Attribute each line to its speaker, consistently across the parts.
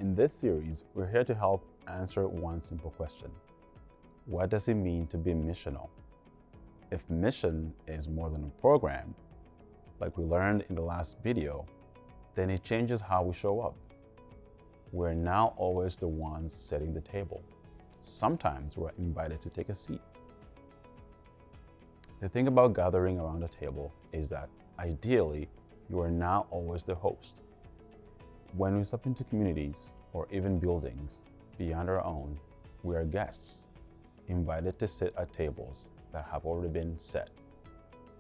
Speaker 1: In this series, we're here to help answer one simple question. What does it mean to be missional? If mission is more than a program, like we learned in the last video, then it changes how we show up. We're now always the ones setting the table. Sometimes we're invited to take a seat. The thing about gathering around a table is that ideally, you are not always the host. When we step into communities or even buildings beyond our own, we are guests, invited to sit at tables that have already been set.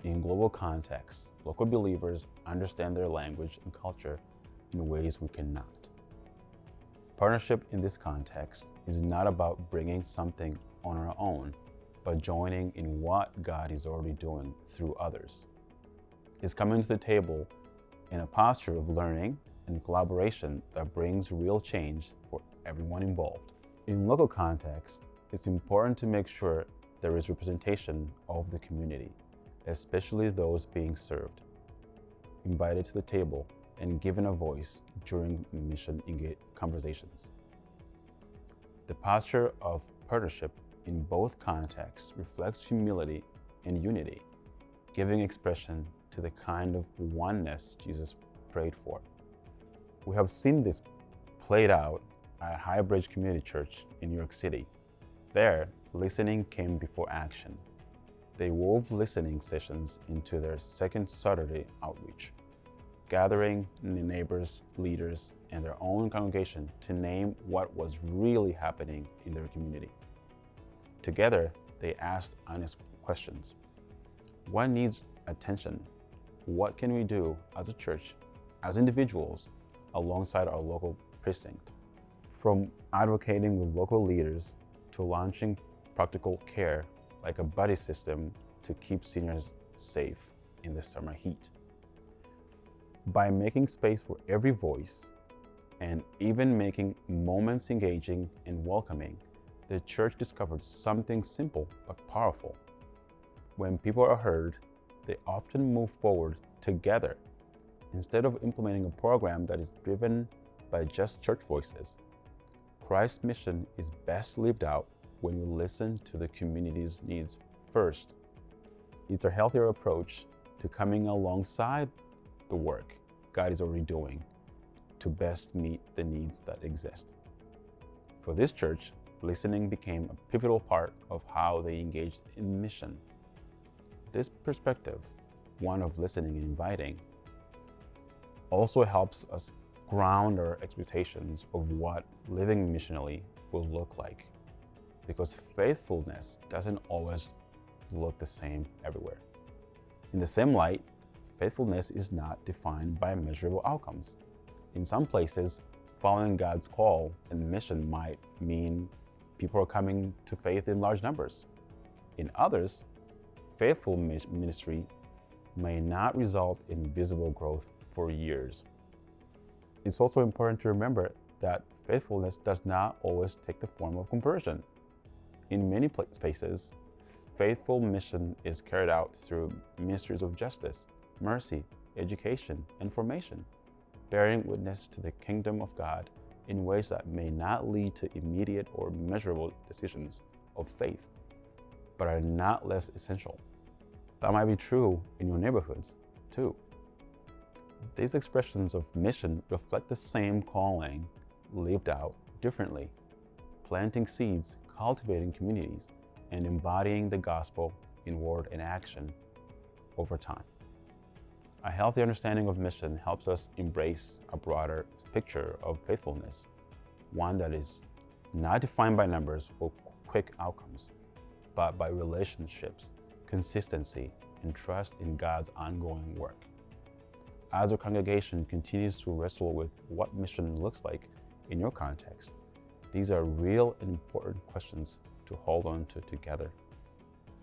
Speaker 1: In global contexts, local believers understand their language and culture in ways we cannot. Partnership in this context is not about bringing something on our own, but joining in what God is already doing through others. It's coming to the table in a posture of learning and collaboration that brings real change for everyone involved. In local context, it's important to make sure there is representation of the community, especially those being served, invited to the table and given a voice during mission conversations. The posture of partnership in both contexts reflects humility and unity, giving expression to the kind of oneness Jesus prayed for. We have seen this played out at Highbridge Community Church in New York City. There, listening came before action. They wove listening sessions into their second Saturday outreach, gathering neighbors, leaders, and their own congregation to name what was really happening in their community. Together, they asked honest questions. What needs attention? What can we do as a church, as individuals, alongside our local precinct? From advocating with local leaders to launching practical care like a buddy system to keep seniors safe in the summer heat. By making space for every voice and even making moments engaging and welcoming, the church discovered something simple but powerful. When people are heard, they often move forward together instead of implementing a program that is driven by just church voices. Christ's mission is best lived out when we listen to the community's needs first. It's a healthier approach to coming alongside the work God is already doing to best meet the needs that exist. For this church, listening became a pivotal part of how they engaged in mission. This perspective, one of listening and inviting, also helps us ground our expectations of what living missionally will look like, because faithfulness doesn't always look the same everywhere. In the same light, faithfulness is not defined by measurable outcomes. In some places, following God's call and mission might mean people are coming to faith in large numbers. In others, faithful ministry may not result in visible growth for years. It's also important to remember that faithfulness does not always take the form of conversion. In many spaces, faithful mission is carried out through ministries of justice, mercy, education, and formation, bearing witness to the kingdom of God in ways that may not lead to immediate or measurable decisions of faith, but are not less essential. That might be true in your neighborhoods, too. These expressions of mission reflect the same calling, lived out differently, planting seeds, cultivating communities, and embodying the gospel in word and action over time. A healthy understanding of mission helps us embrace a broader picture of faithfulness, one that is not defined by numbers or quick outcomes, but by relationships, consistency, and trust in God's ongoing work. As our congregation continues to wrestle with what mission looks like in your context, these are real and important questions to hold on to together.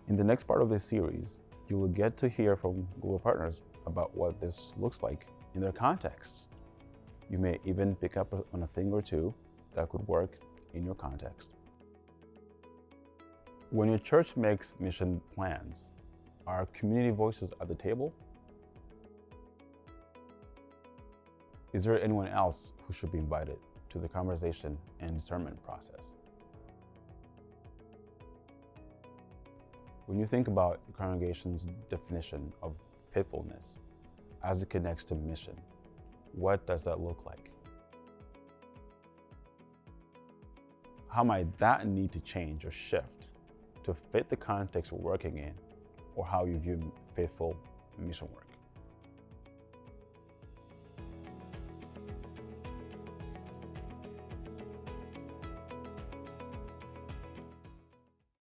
Speaker 1: In the next part of this series, you will get to hear from global partners about what this looks like in their contexts. You may even pick up on a thing or two that could work in your context. When your church makes mission plans, are community voices at the table? Is there anyone else who should be invited to the conversation and discernment process. When you think about the congregation's definition of faithfulness as it connects to mission, what does that look like? How might that need to change or shift to fit the context we're working in, or how you view faithful mission work?